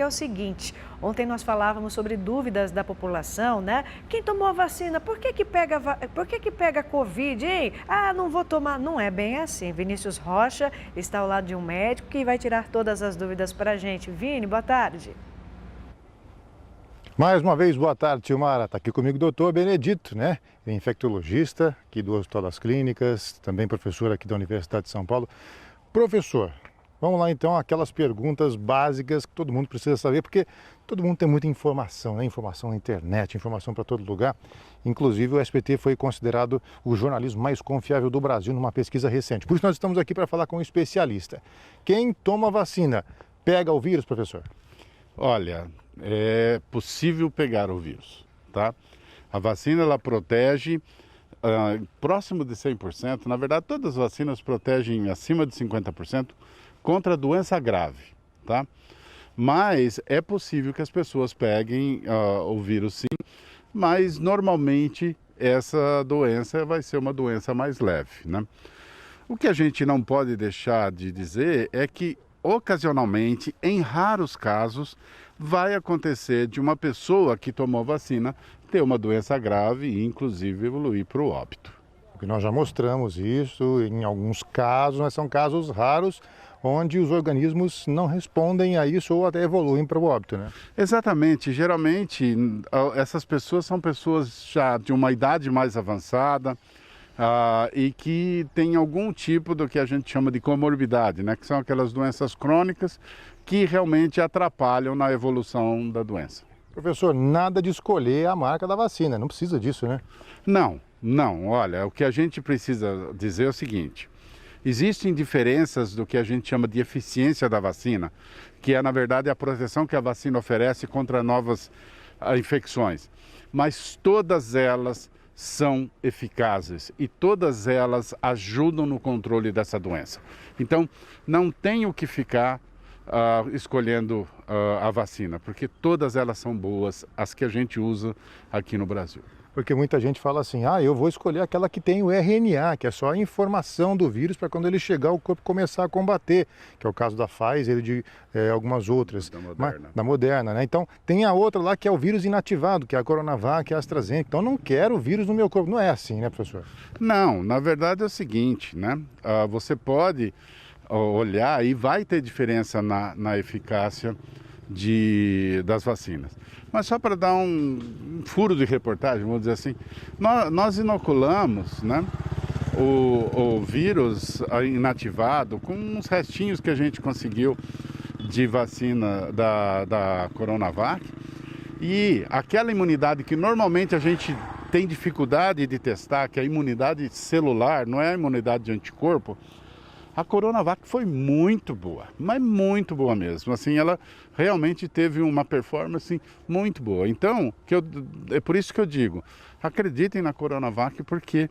que é o seguinte: ontem nós falávamos sobre dúvidas da população, né? Quem tomou a vacina, por que pega Covid, hein? Ah, não vou tomar. Não é bem assim. Vinícius Rocha está ao lado de um médico que vai tirar todas as dúvidas para a gente. Vini, boa tarde. Mais uma vez, boa tarde, Tilmara. Está aqui comigo o doutor Benedito, né? Infectologista aqui do Hospital das Clínicas, também professor aqui da Universidade de São Paulo. Professor, vamos lá então, aquelas perguntas básicas que todo mundo precisa saber, porque todo mundo tem muita informação, né? Informação na internet, informação para todo lugar. Inclusive o SBT foi considerado o jornalismo mais confiável do Brasil numa pesquisa recente. Por isso nós estamos aqui para falar com um especialista. Quem toma vacina pega o vírus, professor? Olha, é possível pegar o vírus, tá? A vacina, ela protege próximo de 100%. Na verdade, todas as vacinas protegem acima de 50% contra doença grave, tá? Mas é possível que as pessoas peguem o vírus sim, mas normalmente essa doença vai ser uma doença mais leve, né? O que a gente não pode deixar de dizer é que ocasionalmente, em raros casos, vai acontecer de uma pessoa que tomou vacina ter uma doença grave e inclusive evoluir para o óbito. Porque nós já mostramos isso em alguns casos, mas são casos raros onde os organismos não respondem a isso ou até evoluem para o óbito, né? Exatamente. Geralmente, essas pessoas são pessoas já de uma idade mais avançada, e que tem algum tipo do que a gente chama de comorbidade, né? Que são aquelas doenças crônicas que realmente atrapalham na evolução da doença. Professor, nada de escolher a marca da vacina, não precisa disso, né? Não. Olha, o que a gente precisa dizer é o seguinte: existem diferenças do que a gente chama de eficiência da vacina, que é, na verdade, a proteção que a vacina oferece contra novas infecções, mas todas elas são eficazes e todas elas ajudam no controle dessa doença. Então, não tem o que ficar escolhendo a vacina, porque todas elas são boas, as que a gente usa aqui no Brasil. Porque muita gente fala assim, eu vou escolher aquela que tem o RNA, que é só a informação do vírus para quando ele chegar o corpo começar a combater, que é o caso da Pfizer e de algumas outras. Da Moderna, né? Então tem a outra lá que é o vírus inativado, que é a Coronavac, que é a AstraZeneca. Então eu não quero o vírus no meu corpo. Não é assim, né, professor? Não, na verdade é o seguinte, né? Você pode olhar e vai ter diferença na eficácia das vacinas. Mas só para dar um furo de reportagem, vamos dizer assim, nós inoculamos, né, o vírus inativado com uns restinhos que a gente conseguiu de vacina da Coronavac, e aquela imunidade que normalmente a gente tem dificuldade de testar, que é a imunidade celular, não é a imunidade de anticorpo, a Coronavac foi muito boa, mas muito boa mesmo. Assim, ela realmente teve uma performance muito boa. Então, é por isso que eu digo, acreditem na Coronavac, porque,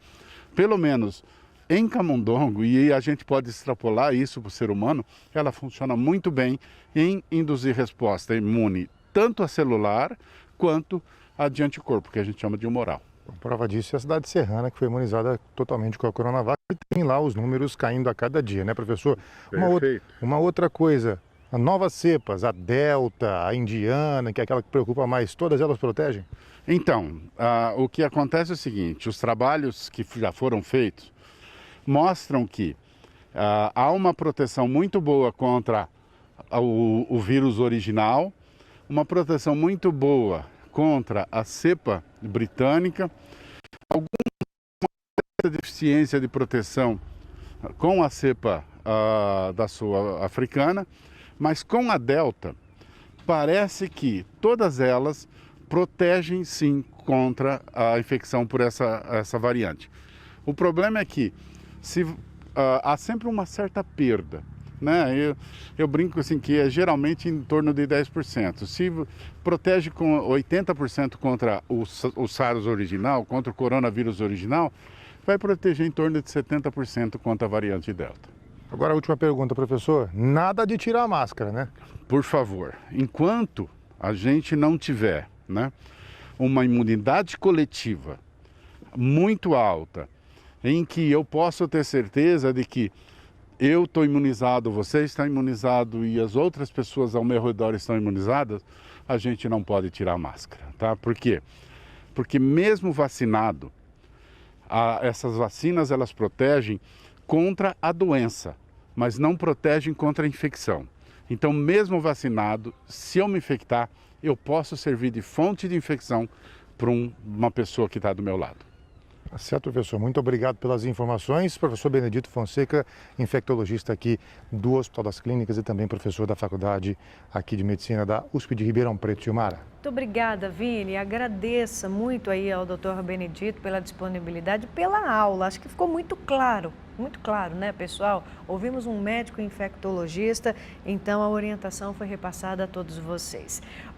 pelo menos em camundongo, e a gente pode extrapolar isso para o ser humano, ela funciona muito bem em induzir resposta imune, tanto a celular quanto a de anticorpo, que a gente chama de humoral. Prova disso é a cidade serrana, que foi imunizada totalmente com a Coronavac, e tem lá os números caindo a cada dia, né, professor? Uma outra coisa, as novas cepas, a Delta, a Indiana, que é aquela que preocupa mais, todas elas protegem? Então, o que acontece é o seguinte, os trabalhos que já foram feitos mostram que há uma proteção muito boa contra o vírus original, uma proteção muito boa contra a cepa britânica, alguma deficiência de proteção com a cepa da sua africana, mas com a Delta, parece que todas elas protegem sim contra a infecção por essa variante. O problema é que há sempre uma certa perda, né? Eu brinco assim que é geralmente em torno de 10%. Se protege com 80% contra o SARS original, contra o coronavírus original, vai proteger em torno de 70% contra a variante Delta. Agora a última pergunta, professor. Nada de tirar a máscara, né? Por favor, enquanto a gente não tiver, né, uma imunidade coletiva muito alta, em que eu posso ter certeza de que eu estou imunizado, você está imunizado e as outras pessoas ao meu redor estão imunizadas, a gente não pode tirar a máscara, tá? Por quê? Porque mesmo vacinado, essas vacinas elas protegem contra a doença, mas não protegem contra a infecção. Então, mesmo vacinado, se eu me infectar, eu posso servir de fonte de infecção para uma pessoa que está do meu lado. Tá certo, professor. Muito obrigado pelas informações. Professor Benedito Fonseca, infectologista aqui do Hospital das Clínicas e também professor da Faculdade aqui de Medicina da USP de Ribeirão Preto. Tilmara. Muito obrigada, Vini. Agradeça muito aí ao Dr. Benedito pela disponibilidade, pela aula. Acho que ficou muito claro, né, pessoal? Ouvimos um médico infectologista, então a orientação foi repassada a todos vocês. Bom,